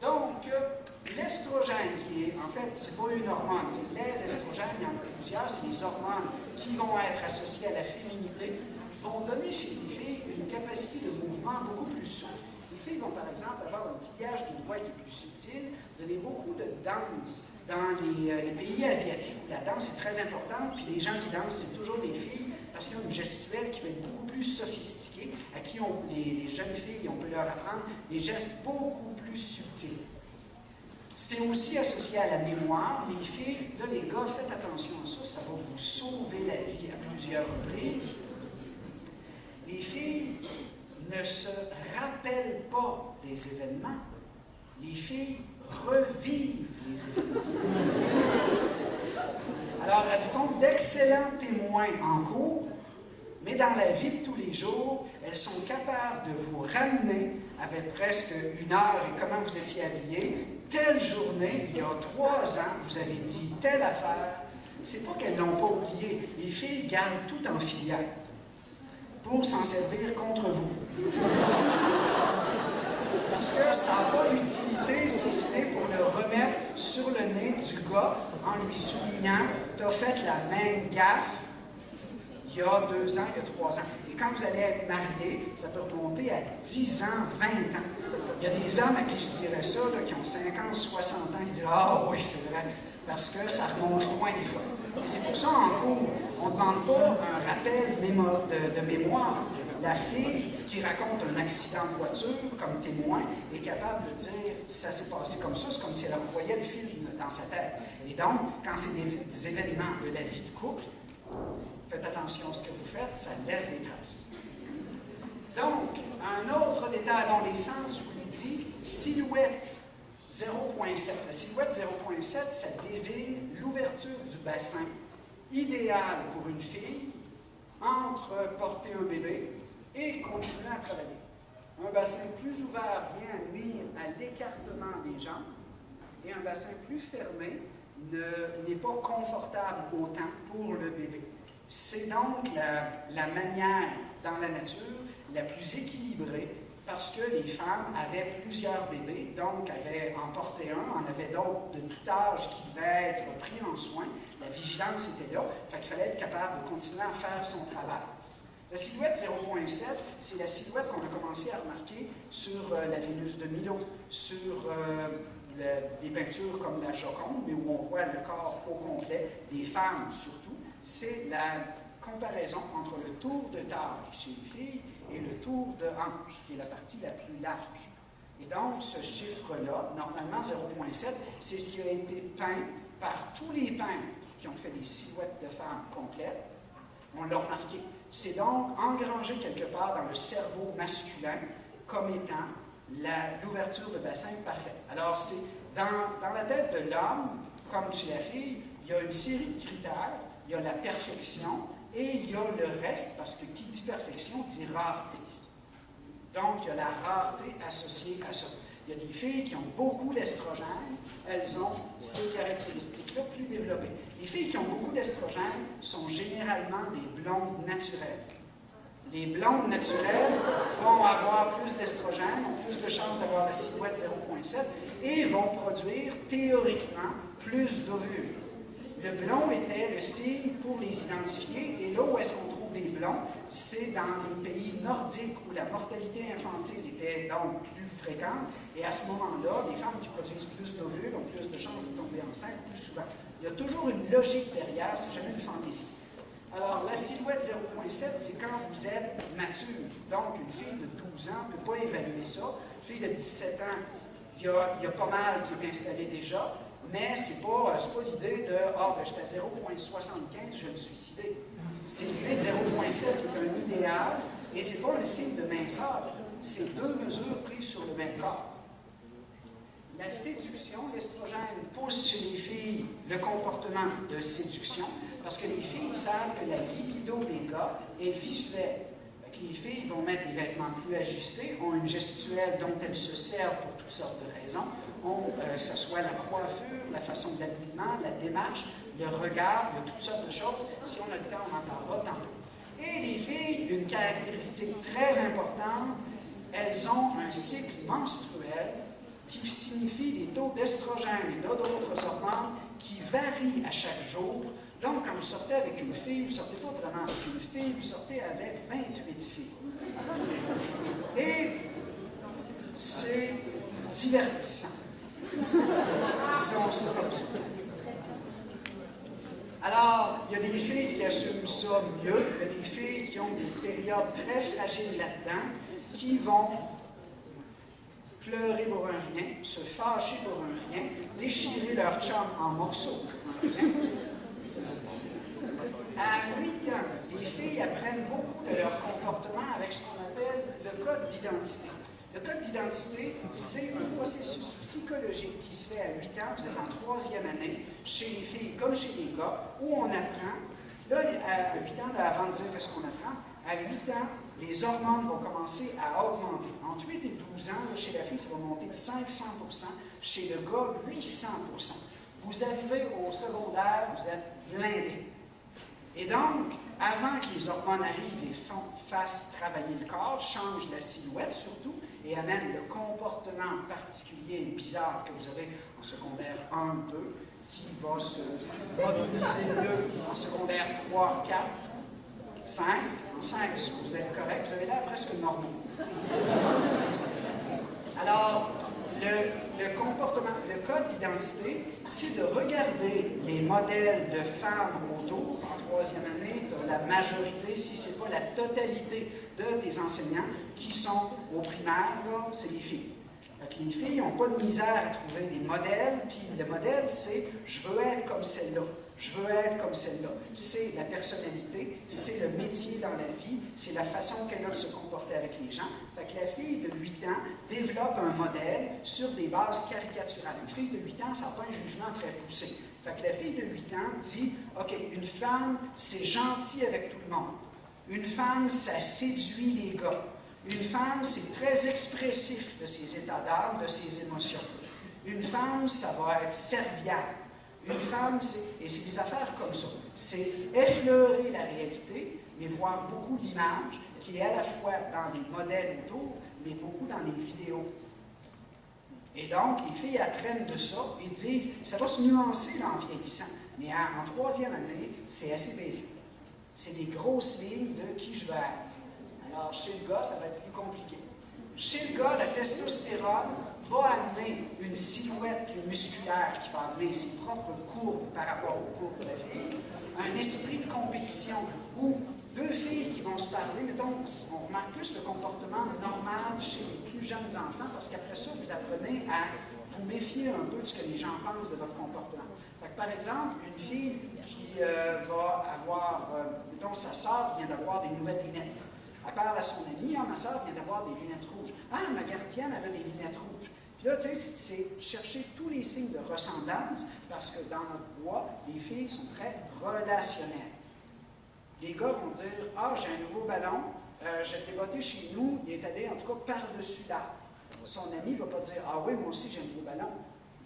Donc, l'estrogène, qui est, en fait, c'est pas une hormone, c'est les estrogènes, il y en a plusieurs, c'est des hormones qui vont être associées à la féminité, vont donner chez les filles une capacité de mouvement beaucoup plus souple. Les filles vont, par exemple, avoir un pliage du doigt qui est plus subtil. Vous avez beaucoup de danse dans les pays asiatiques où la danse est très importante, puis les gens qui dansent, c'est toujours des filles, parce qu'il y a une gestuelle qui va être beaucoup plus sophistiquée, à qui les jeunes filles, on peut leur apprendre des gestes beaucoup plus subtils. C'est aussi associé à la mémoire. Les filles, là, les gars, faites attention à ça, ça va vous sauver la vie à plusieurs reprises. Les filles ne se rappellent pas des événements. Les filles revivent les événements. Alors, elles font d'excellents témoins en cours, mais dans la vie de tous les jours, elles sont capables de vous ramener avec presque une heure et comment vous étiez habillé. Telle journée, il y a 3 ans, vous avez dit telle affaire. C'est pas qu'elles n'ont pas oublié. Les filles gardent tout en filière pour s'en servir contre vous. Parce que ça n'a pas d'utilité si ce n'est pour le remettre sur le nez du gars gars en lui soulignant « T'as fait la même gaffe il y a 2 ans, il y a 3 ans. » Et quand vous allez être marié, ça peut remonter à 10 ans, 20 ans. Il y a des hommes à qui je dirais ça, là, qui ont 50, 60 ans, qui disent « Ah oui, c'est vrai », parce que ça remonte loin des fois. Et c'est pour ça, en cours, on ne demande pas un rappel de mémoire. La fille qui raconte un accident de voiture comme témoin est capable de dire si ça s'est passé comme ça, c'est comme si elle envoyait le film dans sa tête. Et donc, quand c'est des événements de la vie de couple, faites attention à ce que vous faites, ça laisse des traces. Donc, un autre détail dans les sens, je vous l'ai dit, silhouette 0.7. La silhouette 0.7, ça désigne l'ouverture du bassin idéal pour une fille entre porter un bébé et continuer à travailler. Un bassin plus ouvert vient nuire à l'écartement des jambes et un bassin plus fermé n'est pas confortable autant pour le bébé. C'est donc la manière dans la nature la plus équilibrée parce que les femmes avaient plusieurs bébés, donc avaient en porté un, en avaient d'autres de tout âge qui devaient être pris en soin. La vigilance était là, fait qu'il fallait être capable de continuer à faire son travail. La silhouette 0.7, c'est la silhouette qu'on a commencé à remarquer sur la Vénus de Milo, sur des peintures comme la Joconde, mais où on voit le corps au complet, des femmes surtout. C'est la comparaison entre le tour de taille chez les filles et le tour de hanche, qui est la partie la plus large. Et donc, ce chiffre-là, normalement 0.7, c'est ce qui a été peint par tous les peintres qui ont fait des silhouettes de femmes complètes. On l'a remarqué. C'est donc engrangé quelque part dans le cerveau masculin comme étant l'ouverture de bassin parfaite. Alors, c'est dans la tête de l'homme, comme chez la fille, il y a une série de critères. Il y a la perfection et il y a le reste, parce que qui dit perfection dit rareté. Donc, il y a la rareté associée à ça. Il y a des filles qui ont beaucoup d'estrogène, elles ont ces caractéristiques-là plus développées. Les filles qui ont beaucoup d'estrogène sont généralement des blondes naturelles. Les blondes naturelles vont avoir plus d'estrogène, ont plus de chances d'avoir la silhouette 0.7 et vont produire théoriquement plus d'ovules. Le blond était le signe pour les identifier, et là où est-ce qu'on trouve des blonds, c'est dans les pays nordiques où la mortalité infantile était donc plus fréquente, et à ce moment-là, les femmes qui produisent plus d'ovules ont plus de chances de tomber enceintes plus souvent. Il y a toujours une logique derrière, c'est jamais une fantaisie. Alors, la silhouette 0.7, c'est quand vous êtes mature. Donc, une fille de 12 ans ne peut pas évaluer ça. Une fille de 17 ans, il y a pas mal qui est installé déjà. Mais ce n'est pas l'idée de « Ah, ben, j'étais à 0.75, je vais me suicider ». C'est l'idée de 0.7 qui est un idéal, et ce n'est pas un signe de minceur, c'est 2 mesures prises sur le même corps. La séduction, l'estrogène pousse chez les filles le comportement de séduction, parce que les filles savent que la libido des gars est visuelle. Les filles vont mettre des vêtements plus ajustés, ont une gestuelle dont elles se servent pour toutes sortes de raisons, que ce soit la coiffure, la façon de l'habillement, la démarche, le regard, il y a toutes sortes de choses. Si on a le temps, on en parlera tantôt. Et les filles, une caractéristique très importante, elles ont un cycle menstruel qui signifie des taux d'estrogène et d'autres hormones qui varient à chaque jour. Donc, quand vous sortez avec une fille, vous ne sortez pas vraiment avec une fille, vous sortez avec 28 filles. Et c'est divertissant. Disons ça comme ça. Alors, il y a des filles qui assument ça mieux, il y a des filles qui ont des périodes très fragiles là-dedans, qui vont pleurer pour un rien, se fâcher pour un rien, déchirer leur chum en morceaux pour un rien. À 8 ans, les filles apprennent beaucoup de leur comportement avec ce qu'on appelle le code d'identité. Le code d'identité, c'est un processus psychologique qui se fait à 8 ans, vous êtes en 3e année, chez les filles comme chez les gars, où on apprend, là, à 8 ans, avant de dire ce qu'on apprend, à 8 ans, les hormones vont commencer à augmenter. Entre 8 et 12 ans, là, chez la fille, ça va monter de 500%, chez le gars, 800%. Vous arrivez au secondaire, vous êtes blindé. Et donc, avant que les hormones arrivent et fassent travailler le corps, changent la silhouette surtout, et amènent le comportement particulier et bizarre que vous avez en secondaire 1, 2, qui va se mobiliser mieux en secondaire 3, 4, 5. En 5, vous êtes correct, vous avez l'air presque normaux. Alors, le comportement, le code d'identité, c'est de regarder les modèles de femmes autour. En 3e année, tu as la majorité, si ce n'est pas la totalité de tes enseignants qui sont au primaire, là, c'est les filles. Fait que les filles n'ont pas de misère à trouver des modèles, puis le modèle, c'est « je veux être comme celle-là ». Je veux être comme celle-là. C'est la personnalité, c'est le métier dans la vie, c'est la façon qu'elle a de se comporter avec les gens. Fait que la fille de 8 ans développe un modèle sur des bases caricaturales. Une fille de 8 ans, ça n'a pas un jugement très poussé. Fait que la fille de 8 ans dit, OK, une femme, c'est gentil avec tout le monde. Une femme, ça séduit les gars. Une femme, c'est très expressif de ses états d'âme, de ses émotions. Une femme, ça va être serviable. Une femme, et c'est des affaires comme ça. C'est effleurer la réalité, mais voir beaucoup d'image qui est à la fois dans les modèles autour, mais beaucoup dans les vidéos. Et donc, les filles apprennent de ça et disent, ça va se nuancer là, en vieillissant. Mais en 3e année, c'est assez basique. C'est des grosses lignes de qui je vais être. Alors, chez le gars, ça va être plus compliqué. Chez le gars, la testostérone va amener une silhouette musculaire qui va amener ses propres courbes par rapport aux courbes de la fille, un esprit de compétition où deux filles qui vont se parler, mettons, on remarque plus le comportement normal chez les plus jeunes enfants, parce qu'après ça, vous apprenez à vous méfier un peu de ce que les gens pensent de votre comportement. Fait que, par exemple, une fille qui va avoir, mettons, sa sœur vient d'avoir des nouvelles lunettes. Elle parle à son amie, ah, ma soeur vient d'avoir des lunettes rouges. Ah, ma gardienne avait des lunettes rouges. Puis là, tu sais, c'est chercher tous les signes de ressemblance, parce que dans notre bois, les filles sont très relationnelles. Les gars vont dire, ah, j'ai un nouveau ballon, je l'ai botté chez nous, il est allé en tout cas par-dessus l'arbre. Son ami ne va pas dire, ah oui, moi aussi j'ai un nouveau ballon.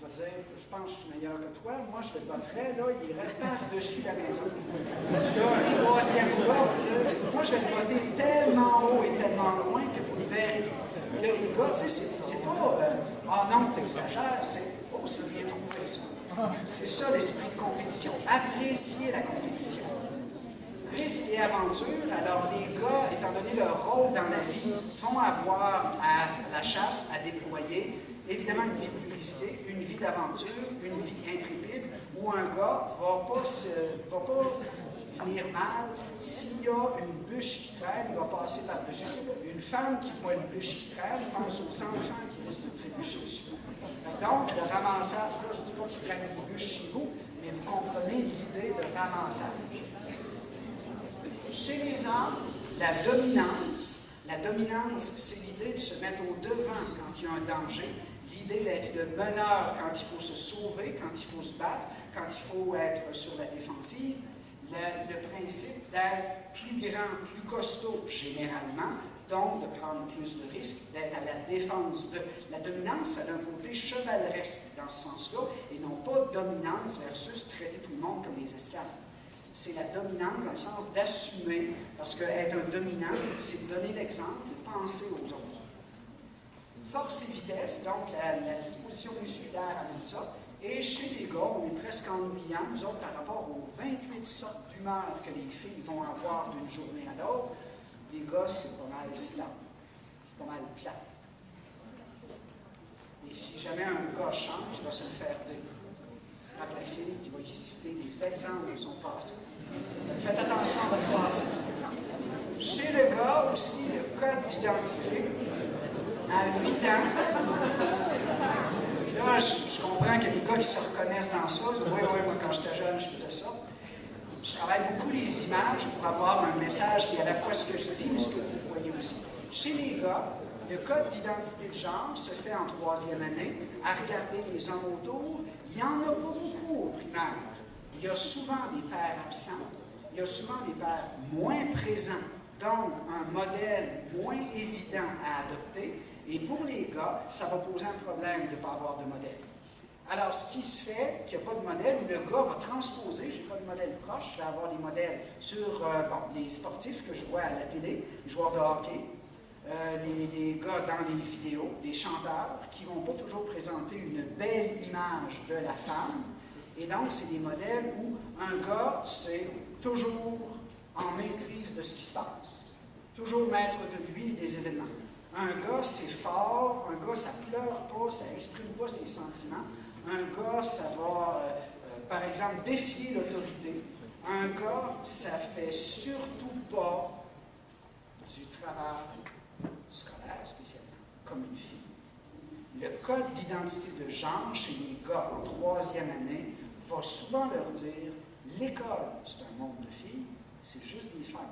Il va dire, je pense que je suis meilleur que toi, moi je le botterais, là, il irait par-dessus la maison. Puis là, un 3e gars va dire, moi je vais le botter tellement haut et tellement loin que vous le verrez. Là, les gars, tu sais, c'est pas, ah non, t'exagères, c'est, oh, c'est bien trouvé ça. C'est ça l'esprit de compétition, apprécier la compétition. Risque et aventure, alors les gars, étant donné leur rôle dans la vie, vont avoir à la chasse à déployer, évidemment une vie plus risquée, une vie d'aventure, une vie intrépide, où un gars ne va pas finir mal. S'il y a une bûche qui traîne, il va passer par-dessus. Une femme qui voit une bûche qui traîne, pense aux enfants qui risquent de trébucher dessus. Donc, le ramassage, là, je ne dis pas qu'il traîne une bûche chez vous, mais vous comprenez l'idée de ramassage. Chez les hommes, la dominance, c'est l'idée de se mettre au devant quand il y a un danger, l'idée d'être le meneur quand il faut se sauver, quand il faut se battre, quand il faut être sur la défensive, le principe d'être plus grand, plus costaud généralement, donc de prendre plus de risques, d'être à la défense de. La dominance a un côté chevaleresque dans ce sens-là, et non pas dominance versus traiter tout le monde comme des esclaves. C'est la dominance dans le sens d'assumer, parce qu'être un dominant, c'est de donner l'exemple, de penser aux autres. Force et vitesse, donc la disposition musculaire amène ça. Et chez les gars, on est presque ennuyant, nous autres, par rapport aux 28 sortes d'humeurs que les filles vont avoir d'une journée à l'autre. Les gars, c'est pas mal slam, c'est pas mal plate. Et si jamais un gars change, il va se le faire dire. Par la fille qui va y citer des exemples de son passé. Faites attention à votre passé. Chez le gars aussi, le code d'identité, à 8 ans, là, je comprends qu'il y a des gars qui se reconnaissent dans ça. Oui, moi quand j'étais jeune, je faisais ça. Je travaille beaucoup les images pour avoir un message qui est à la fois ce que je dis, mais ce que vous voyez aussi. Chez les gars, le code d'identité de genre se fait en 3e année, à regarder les hommes autour. Il n'y en a pas beaucoup au primaire. Il y a souvent des pères absents, il y a souvent des pères moins présents, donc un modèle moins évident à adopter. Et pour les gars, ça va poser un problème de ne pas avoir de modèle. Alors, ce qui se fait, qu'il n'y a pas de modèle, le gars va transposer, je n'ai pas de modèle proche, je vais avoir des modèles sur les sportifs que je vois à la télé, les joueurs de hockey, les gars dans les vidéos, les chanteurs, qui ne vont pas toujours présenter une belle image de la femme. Et donc, c'est des modèles où un gars, c'est toujours en maîtrise de ce qui se passe. Toujours maître de lui et des événements. Un gars, c'est fort. Un gars, ça pleure pas, ça exprime pas ses sentiments. Un gars, ça va, par exemple, défier l'autorité. Un gars, ça fait surtout pas du travail scolaire spécialement, comme une fille. Le code d'identité de genre chez les gars en 3e année va souvent leur dire l'école, c'est un monde de filles, c'est juste des femmes.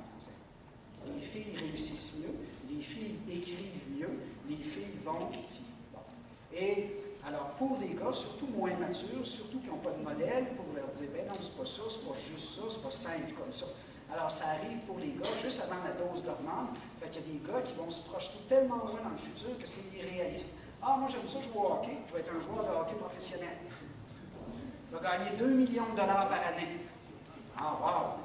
Les filles réussissent mieux, les filles écrivent mieux, les filles vont. Bon. Et alors, pour des gars, surtout moins matures, surtout qui n'ont pas de modèle, pour leur dire ben non, c'est pas ça, c'est pas juste ça, c'est pas simple comme ça. Alors, ça arrive pour les gars juste avant la dose d'hormones. Fait qu'il y a des gars qui vont se projeter tellement loin dans le futur que c'est irréaliste. Ah, moi j'aime ça jouer au hockey, je vais être un joueur de hockey professionnel. Je vais gagner 2 millions de dollars par année. Ah, wow!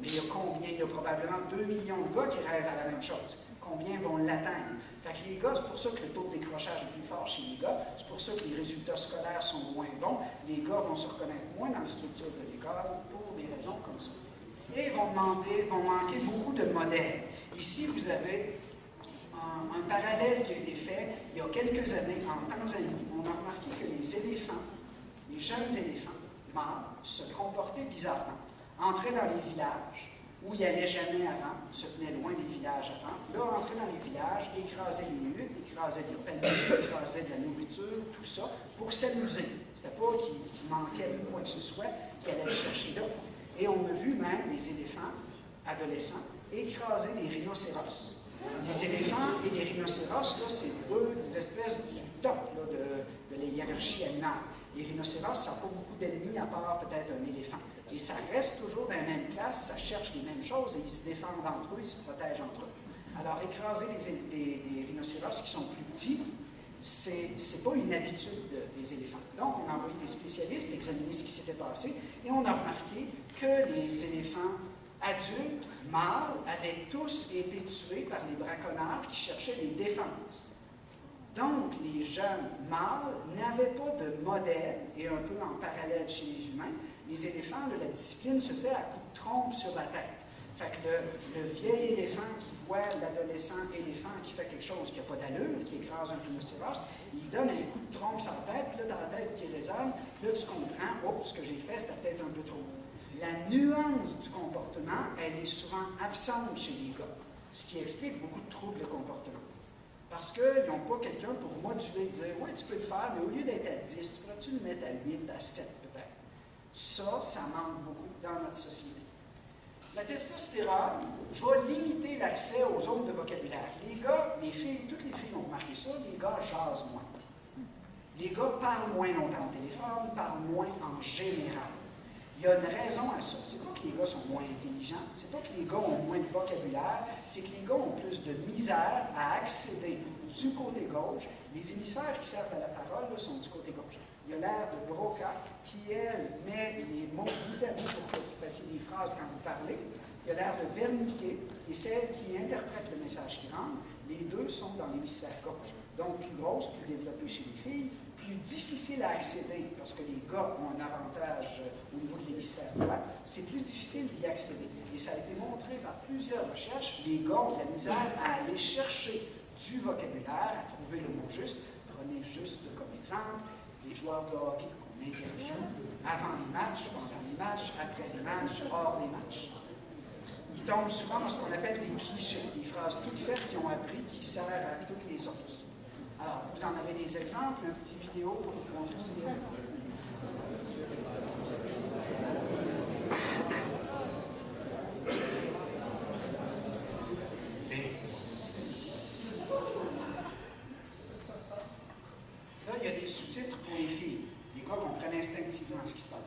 Mais il y a combien? Il y a probablement 2 millions de gars qui rêvent à la même chose. Combien vont l'atteindre? Fait que les gars, c'est pour ça que le taux de décrochage est plus fort chez les gars, c'est pour ça que les résultats scolaires sont moins bons. Les gars vont se reconnaître moins dans la structure de l'école pour des raisons comme ça. Et ils vont manquer beaucoup de modèles. Ici, vous avez un parallèle qui a été fait il y a quelques années en Tanzanie. On a remarqué que les éléphants, les jeunes éléphants mâles, se comportaient bizarrement. Entraient dans les villages, où ils n'allaient jamais avant, se tenaient loin des villages avant. Là, entraient dans les villages, écrasaient les huttes, écrasaient des paniers, écrasaient de la nourriture, tout ça, pour s'amuser. C'était pas qu'ils manquaient de quoi que ce soit, qu'ils allaient le chercher là. Et on a vu même des éléphants adolescents écraser des rhinocéros. Les éléphants et les rhinocéros, là, c'est des espèces du top là, de la hiérarchie animale. Les rhinocéros, ça n'a pas beaucoup d'ennemis à part peut-être un éléphant. Et ça reste toujours dans la même classe, ça cherche les mêmes choses et ils se défendent entre eux, ils se protègent entre eux. Alors, écraser des rhinocéros qui sont plus petits, c'est pas une habitude des éléphants. Donc, on a envoyé des spécialistes examiner ce qui s'était passé et on a remarqué que les éléphants adultes, mâles, avaient tous été tués par les braconneurs qui cherchaient les défenses. Donc, les jeunes mâles n'avaient pas de modèle, et un peu en parallèle chez les humains, les éléphants, la discipline se fait à coups de trompe sur la tête. Fait que le vieil éléphant qui voit l'adolescent éléphant qui fait quelque chose qui n'a pas d'allure, qui écrase un rhinocéros, il donne un coup de trompe sur la tête, puis là, dans la tête qui résonne, là, tu comprends, oh, ce que j'ai fait, c'était peut-être un peu trop. La nuance du comportement, elle est souvent absente chez les gars, ce qui explique beaucoup de troubles de comportement. Parce qu'ils n'ont pas quelqu'un pour moduler, dire « Oui, tu peux le faire, mais au lieu d'être à 10, tu pourrais-tu le mettre à 8, à 7 peut-être? » Ça manque beaucoup dans notre société. La testostérone va limiter l'accès aux zones de vocabulaire. Les gars, les filles, toutes les filles ont remarqué ça, les gars jasent moins. Les gars parlent moins longtemps au téléphone, parlent moins en général. Il y a une raison à ça. C'est pas que les gars sont moins intelligents, c'est pas que les gars ont moins de vocabulaire, c'est que les gars ont plus de misère à accéder du côté gauche. Les hémisphères qui servent à la parole là, sont du côté gauche. Il y a l'air de Broca qui, elle, met les mots bout à bout pour que vous fassiez des phrases quand vous parlez. Il y a l'air de Wernicke qui est celle qui interprète le message qui rentre. Les deux sont dans l'hémisphère gauche. Donc, plus grosse, plus développée chez les filles, plus difficile à accéder, parce que les gars ont un avantage au niveau de l'hémisphère droit, c'est plus difficile d'y accéder. Et ça a été montré par plusieurs recherches, les gars ont de la misère à aller chercher du vocabulaire, à trouver le mot juste. Prenez juste comme exemple les joueurs de hockey qu'on interviewe avant les matchs, pendant les matchs, après les matchs, hors des matchs. Ils tombent souvent dans ce qu'on appelle des clichés, des phrases toutes faites qu'ils ont appris qui servent à toutes les autres. Alors, vous en avez des exemples, un petit vidéo pour vous montrer ça. Là, il y a des sous-titres pour les filles. Les gars comprennent instinctivement ce qui se passe.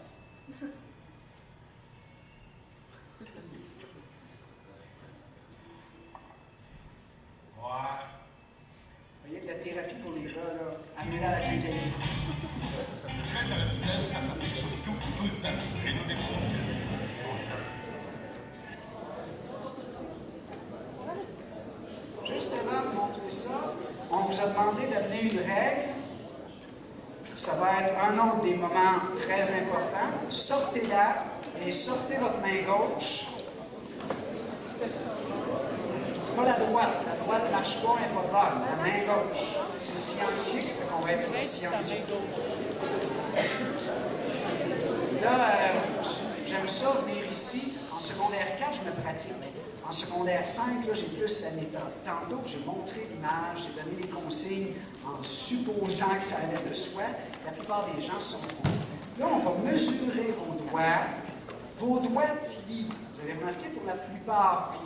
Vous voyez, de la thérapie pour les gars, là, amenez-la à la quincaillerie. Juste avant de montrer ça, on vous a demandé d'amener une règle. Ça va être un autre des moments très importants. Sortez-la et sortez votre main gauche. Pas la droite. La droite ne marche pas, elle n'est pas bonne. La main gauche. C'est scientifique, fait qu'on va être scientifique. Là, j'aime ça venir ici. En secondaire 4, je me pratique. En secondaire 5, là, j'ai plus la méthode. Tantôt, j'ai montré l'image, j'ai donné les consignes en supposant que ça allait de soi. La plupart des gens sont trompés. Là, on va mesurer vos doigts. Vos doigts plient. Vous avez remarqué, pour la plupart, plient.